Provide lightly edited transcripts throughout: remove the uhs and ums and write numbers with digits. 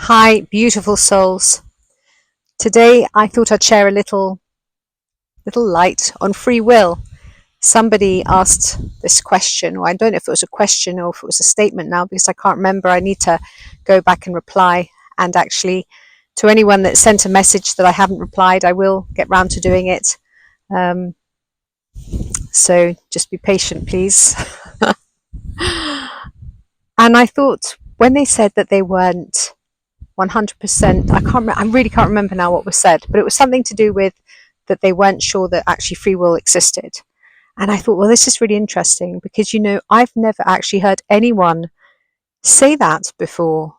Hi, beautiful souls. Today I thought I'd share a little light on free will. Somebody asked this question, or I don't know if it was a question or if it was a statement now because I can't remember. I need to go back and reply. And actually, to anyone that sent a message that I haven't replied, I will get round to doing it. Um, so just be patient, please. And I thought when they said that they weren't 100%, I really can't remember now what was said, but it was something to do with that they weren't sure that actually free will existed. And I thought, well, this is really interesting because, I've never actually heard anyone say that before,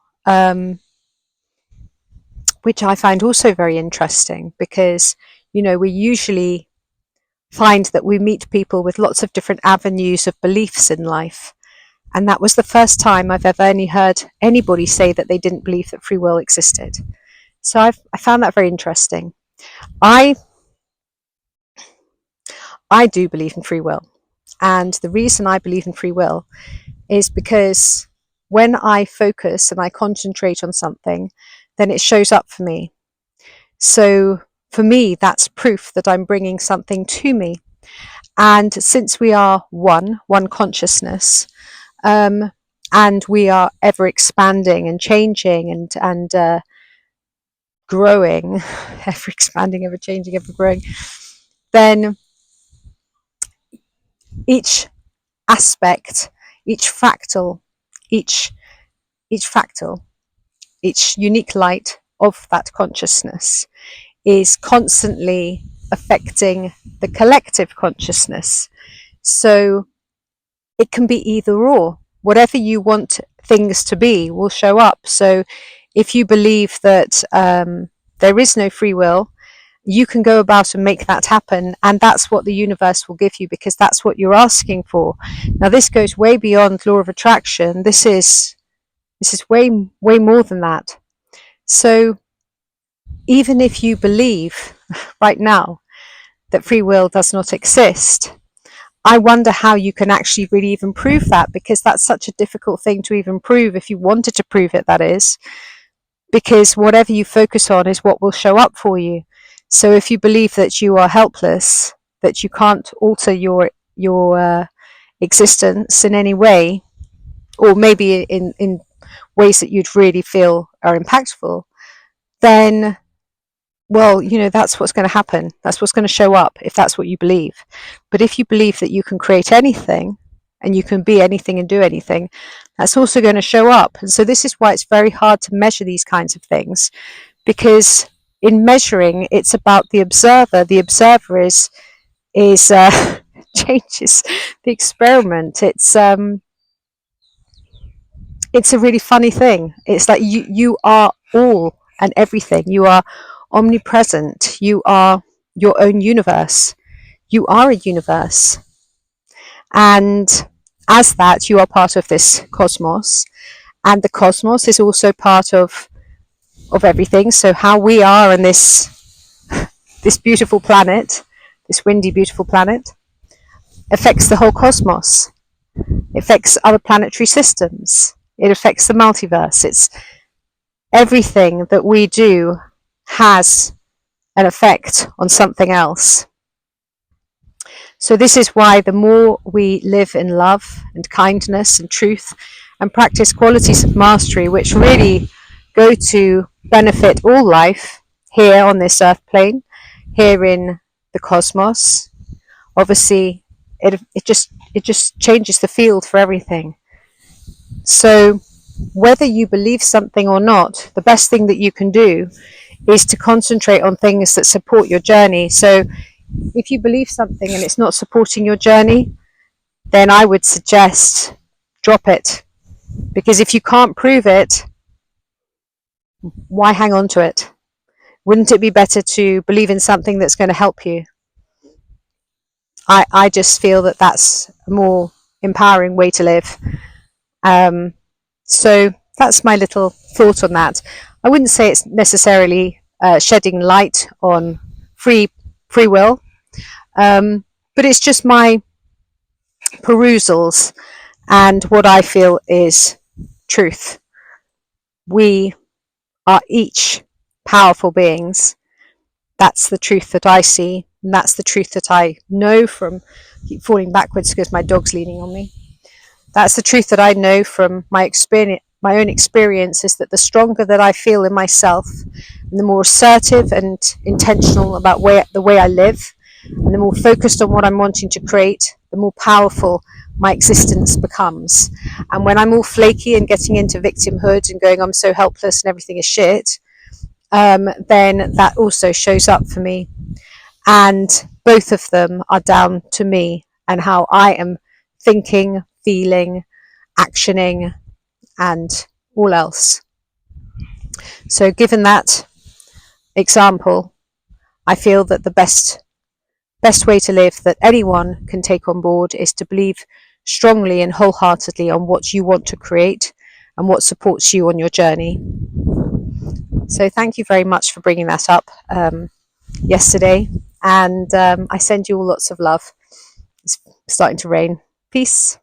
which I find also very interesting because, we usually find that we meet people with lots of different avenues of beliefs in life. And that was the first time I've ever heard anybody say that they didn't believe that free will existed. So I found that very interesting. I do believe in free will. And the reason I believe in free will is because when I focus and I concentrate on something, then it shows up for me. So for me, that's proof that I'm bringing something to me. And since we are one consciousness, and we are ever expanding and changing and growing, ever expanding, ever changing, ever growing, then each aspect, each fractal, each fractal, each unique light of that consciousness is constantly affecting the collective consciousness. So it can be either or. Whatever you want things to be will show up. So if you believe that there is no free will, you can go about and make that happen, and that's what the universe will give you because that's what you're asking for. Now this goes way beyond law of attraction. This is way more than that. So even if you believe right now that free will does not exist, I wonder how you can actually really even prove that, because that's such a difficult thing to even prove, if you wanted to prove it, that is, because whatever you focus on is what will show up for you. So if you believe that you are helpless, that you can't alter your existence in any way, or maybe in ways that you'd really feel are impactful, then, well, that's what's going to happen. That's what's going to show up if that's what you believe. But if you believe that you can create anything and you can be anything and do anything, that's also going to show up. And so this is why it's very hard to measure these kinds of things, because in measuring, it's about the observer. The observer is changes the experiment. It's a really funny thing. It's like you are all and everything. You are omnipresent. You are your own universe. You are a universe. And as that, you are part of this cosmos. And the cosmos is also part of everything. So how we are on this beautiful planet, this windy, beautiful planet, affects the whole cosmos. It affects other planetary systems. It affects the multiverse. It's everything that we do has an effect on something else. So this is why the more we live in love and kindness and truth and practice qualities of mastery, which really go to benefit all life here on this earth plane, here in the cosmos, obviously it just changes the field for everything. So whether you believe something or not, the best thing that you can do is to concentrate on things that support your journey. So if you believe something and it's not supporting your journey, then I would suggest drop it. Because if you can't prove it, why hang on to it? Wouldn't it be better to believe in something that's going to help you? I just feel that that's a more empowering way to live. So that's my little thought on that. I wouldn't say it's necessarily shedding light on free will, but it's just my perusals and what I feel is truth. We are each powerful beings. That's the truth that I see, and that's the truth that I know from, keep falling backwards because my dog's leaning on me. That's the truth that I know from my experience, my own experience, is that the stronger that I feel in myself, and the more assertive and intentional about the way I live, and the more focused on what I'm wanting to create, the more powerful my existence becomes. And when I'm all flaky and getting into victimhood and going, I'm so helpless and everything is shit, then that also shows up for me. And both of them are down to me and how I am thinking, feeling, actioning, and all else. So, given that example, I feel that the best way to live that anyone can take on board is to believe strongly and wholeheartedly on what you want to create and what supports you on your journey. So thank you very much for bringing that up yesterday, and I send you all lots of love. It's starting to rain. Peace.